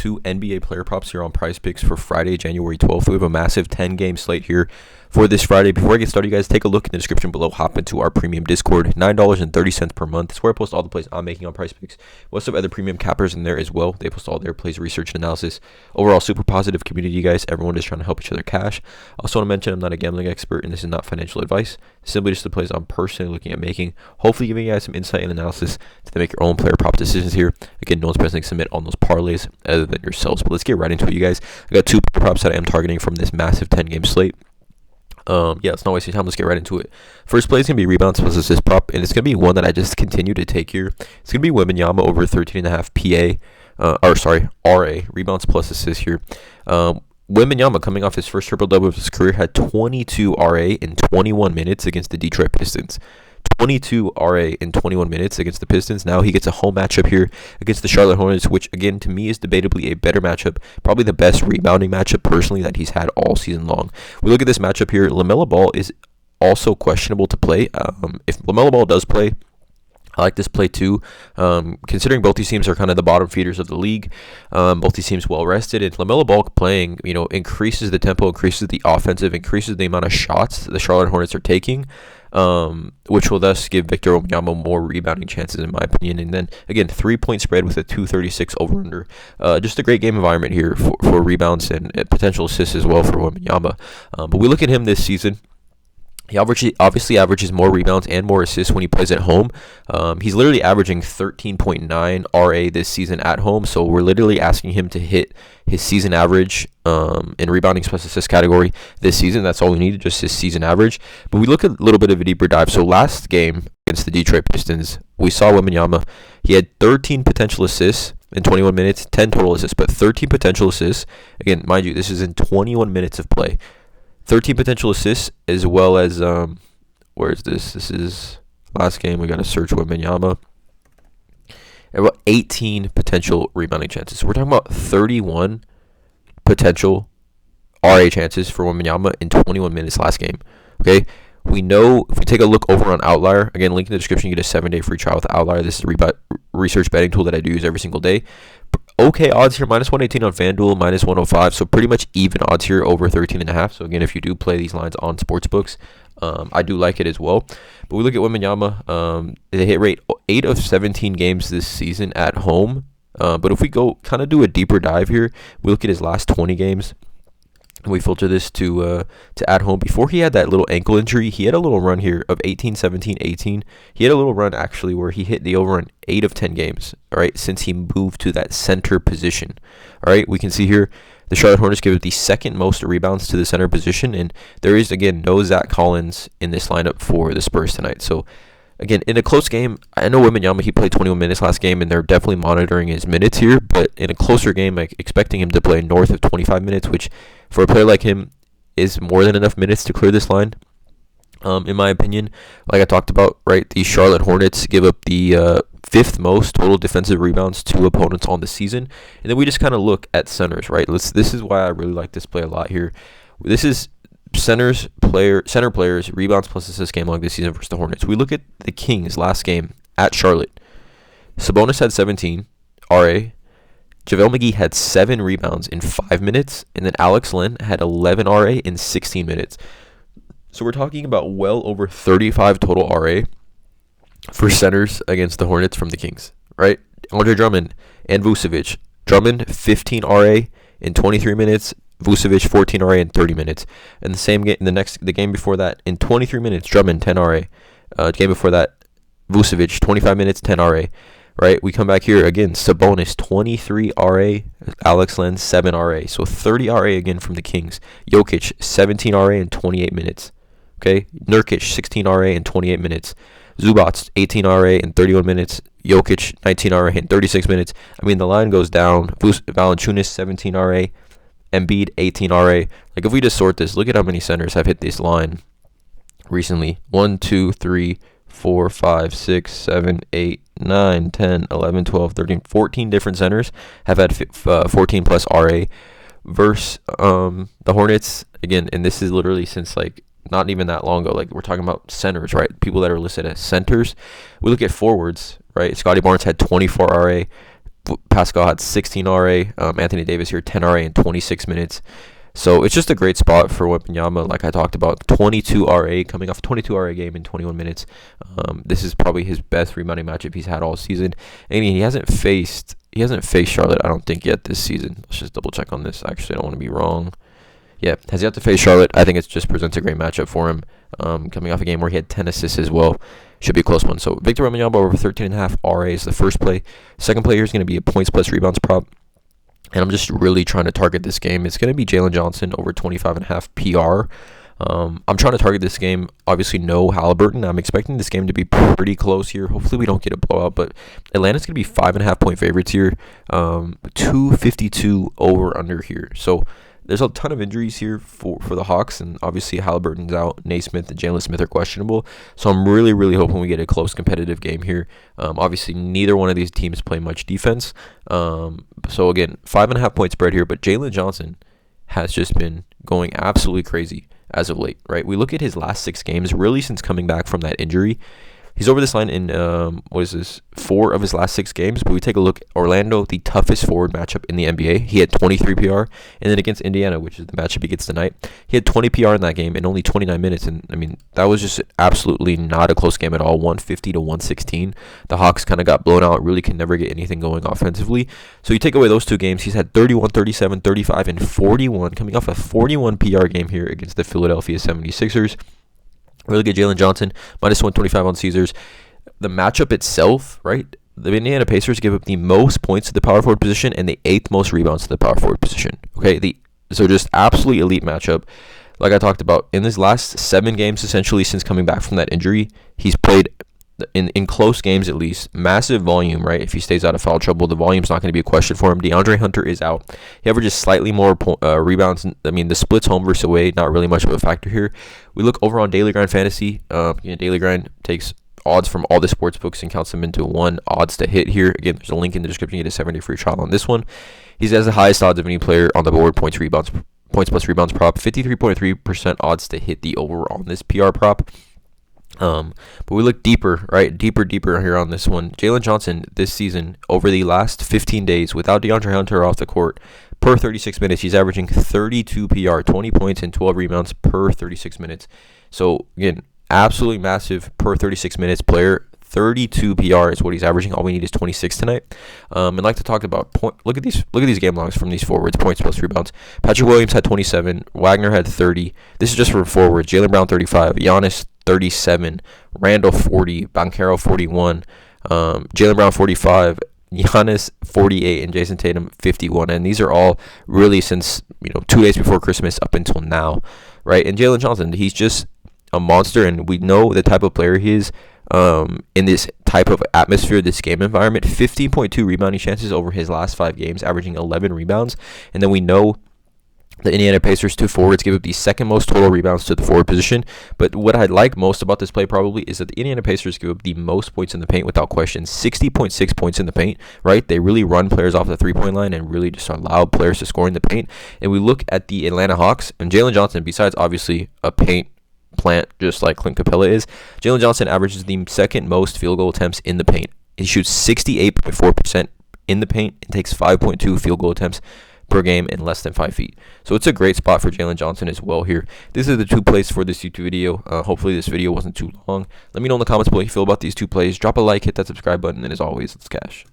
2 NBA player props here on PrizePicks for Friday, January 12th. We have a massive 10-game slate here for this Friday. Before I get started, you guys, take a look in the description below. Hop into our premium Discord, $9.30 per month. It's where I post all the plays I'm making on PrizePicks. We also have other premium cappers in there as well. They post all their plays, research, and analysis. Overall, super positive community, you guys. Everyone is trying to help each other cash. I also want to mention I'm not a gambling expert, and this is not financial advice. Simply just the plays I'm personally looking at making. Hopefully giving you guys some insight and analysis to make your own player prop decisions here. Again, no one's pressing submit on those parlays other than yourselves. But let's get right into it, you guys. I got 2 player props that I am targeting from this massive 10-game slate. Let's not waste your time. Let's get right into it. First play is going to be rebounds plus assist prop, and it's going to be one that I just continue to take here. It's going to be Wembanyama over 13.5 RA, rebounds plus assist here. Wembanyama, coming off his first triple-double of his career, had 22 RA in 21 minutes against the Detroit Pistons. 22 RA in 21 minutes against the Pistons. Now he gets a home matchup here against the Charlotte Hornets, which again to me is debatably a better matchup, probably the best rebounding matchup personally that he's had all season long. We look at this matchup here. LaMelo Ball is also questionable to play. If LaMelo Ball does play, I like this play too, considering both these teams are kind of the bottom feeders of the league. Both these teams well rested, and LaMelo Ball playing, increases the tempo, increases the offensive, increases the amount of shots the Charlotte Hornets are taking, which will thus give Victor Wembanyama more rebounding chances in my opinion. And then again, 3-point spread with a 236 over/under. Just a great game environment here for rebounds and potential assists as well for Wembanyama. But we look at him this season. He obviously averages more rebounds and more assists when he plays at home. He's literally averaging 13.9 RA this season at home. So we're literally asking him to hit his season average in rebounding plus assist category this season. That's all we need, just his season average. But we look at a little bit of a deeper dive. So last game against the Detroit Pistons, we saw Wembanyama. He had 13 potential assists in 21 minutes, 10 total assists, but 13 potential assists. Again, mind you, this is in 21 minutes of play. 13 potential assists, as well as, where is this? This is last game. We got to search Wembanyama. About 18 potential rebounding chances. So we're talking about 31 potential RA chances for Wembanyama in 21 minutes last game. Okay? We know if we take a look over on Outlier, again, link in the description, you get a 7-day free trial with Outlier. This is a research betting tool that I do use every single day. Okay odds here, minus 118 on FanDuel, minus 105, so pretty much even odds here over 13.5. So again, if you do play these lines on sportsbooks, I do like it as well. But we look at Wembanyama, the hit rate 8 of 17 games this season at home. But if we go kind of do a deeper dive here, we look at his last 20 games. We filter this to at home. Before he had that little ankle injury, he had a little run here of 18, 17, 18. He had a little run actually where he hit the over in 8 of 10 games, all right, since he moved to that center position. All right, we can see here the Charlotte Hornets give it the second most rebounds to the center position, and there is, again, no Zach Collins in this lineup for the Spurs tonight. So, again, in a close game, I know Wembanyama, he played 21 minutes last game, and they're definitely monitoring his minutes here, but in a closer game, expecting him to play north of 25 minutes, which for a player like him is more than enough minutes to clear this line, in my opinion. Like I talked about, right, the Charlotte Hornets give up the 5th most total defensive rebounds to opponents on the season, and then we just kind of look at centers, right? This is why I really like this play a lot here. This is center players, rebounds plus assists game log this season versus the Hornets. We look at the Kings last game at Charlotte. Sabonis had 17 RA. JaVale McGee had 7 rebounds in 5 minutes, and then Alex Len had 11 RA in 16 minutes. So we're talking about well over 35 total RA for centers against the Hornets from the Kings, right? Andre Drummond and Vucevic. Drummond 15 RA in 23 minutes. Vucevic 14 RA in 30 minutes. And the same game, the game before that, in 23 minutes, Drummond 10 RA. Game before that, Vucevic 25 minutes, 10 RA. Right, we come back here again. Sabonis 23 RA, Alex Len 7 RA, so 30 RA again from the Kings. Jokic 17 RA in 28 minutes. Okay, Nurkic 16 RA in 28 minutes. Zubac 18 RA in 31 minutes. Jokic 19 RA in 36 minutes. I mean, the line goes down. Valanciunas 17 RA. Embiid 18 RA. Like, if we just sort this, look at how many centers have hit this line recently. 1, 2, 3, 4, 5, 6, 7, 8, 9, 10, 11, 12, 13, 14 different centers have had 14 plus RA versus the Hornets. Again, and this is literally since not even that long ago. We're talking about centers, right? People that are listed as centers. We look at forwards, right? Scotty Barnes had 24 RA. Pascal had 16 RA. Anthony Davis here, 10 RA in 26 minutes. So it's just a great spot for Wembanyama, like I talked about. 22 RA, coming off a 22 RA game in 21 minutes. This is probably his best rebounding matchup he's had all season. I mean, he hasn't faced Charlotte, I don't think, yet this season. Let's just double check on this. Actually, I don't want to be wrong. Yeah, has yet to face Charlotte. I think it just presents a great matchup for him. Coming off a game where he had 10 assists as well. Should be a close one. So Victor Wembanyama over 13.5 RA is the first play. Second play here is going to be a points plus rebounds prop. And I'm just really trying to target this game. It's going to be Jalen Johnson over 25.5 PR. I'm trying to target this game. Obviously, no Halliburton. I'm expecting this game to be pretty close here. Hopefully, we don't get a blowout. But Atlanta's going to be 5.5 point favorites here. 252 over under here. So there's a ton of injuries here for the Hawks, and obviously Halliburton's out. Naismith and Jalen Smith are questionable. So I'm really, really hoping we get a close competitive game here. Obviously, neither one of these teams play much defense. So again, 5.5 point spread here, but Jalen Johnson has just been going absolutely crazy as of late, right? We look at his last 6 games, really since coming back from that injury. He's over this line in, 4 of his last 6 games. But we take a look, Orlando, the toughest forward matchup in the NBA. He had 23 PR. And then against Indiana, which is the matchup he gets tonight, he had 20 PR in that game in only 29 minutes. And, I mean, that was just absolutely not a close game at all, 150 to 116. The Hawks kind of got blown out, really can never get anything going offensively. So you take away those 2 games, he's had 31, 37, 35, and 41, coming off a 41 PR game here against the Philadelphia 76ers. Really good Jalen Johnson, minus 125 on Caesars. The matchup itself, right? The Indiana Pacers give up the most points to the power forward position and the 8th most rebounds to the power forward position. Okay, so just absolutely elite matchup. Like I talked about, in his last 7 games, essentially since coming back from that injury, he's played in close games at least, massive volume, right? If he stays out of foul trouble, the volume's not going to be a question for him. DeAndre Hunter is out. He averages slightly more rebounds. I mean, the splits home versus away, not really much of a factor here. We look over on Daily Grind Fantasy. Daily Grind takes odds from all the sports books and counts them into one odds to hit here. Again, there's a link in the description. You get a 7-day free trial on this one. He has the highest odds of any player on the board, points plus rebounds prop, 53.3% odds to hit the over on this PR prop. But we look deeper, right? Deeper here on this one. Jalen Johnson this season, over the last 15 days, without DeAndre Hunter off the court, per 36 minutes, he's averaging 32 PR, 20 points and 12 rebounds per 36 minutes. So again, absolutely massive per 36 minutes player. 32 PR is what he's averaging. All we need is 26 tonight. And like to talk about look at these game logs from these forwards, points plus rebounds. Patrick Williams had 27, Wagner had 30. This is just for forwards. Jaylen Brown 35, Giannis 37, Randall 40, Banchero 41, Jaylen Brown 45, Giannis 48, and Jason Tatum 51. And these are all really since 2 days before Christmas up until now, right? And Jalen Johnson, he's just a monster, and we know the type of player he is. In this type of atmosphere, this game environment, 15.2 rebounding chances over his last 5 games, averaging 11 rebounds. And then we know the Indiana Pacers, 2 forwards, give up the second most total rebounds to the forward position. But what I like most about this play probably is that the Indiana Pacers give up the most points in the paint without question, 60.6 points in the paint, right? They really run players off the 3-point line and really just allow players to score in the paint. And we look at the Atlanta Hawks, and Jalen Johnson, besides obviously a paint plant just like Clint Capella is, Jalen Johnson averages the second most field goal attempts in the paint. He shoots 68.4% in the paint and takes 5.2 field goal attempts per game in less than 5 feet. So it's a great spot for Jalen Johnson as well here. This is the 2 plays for this YouTube video. Hopefully this video wasn't too long. Let me know in the comments below how you feel about these 2 plays. Drop a like, hit that subscribe button, and as always, let's cash.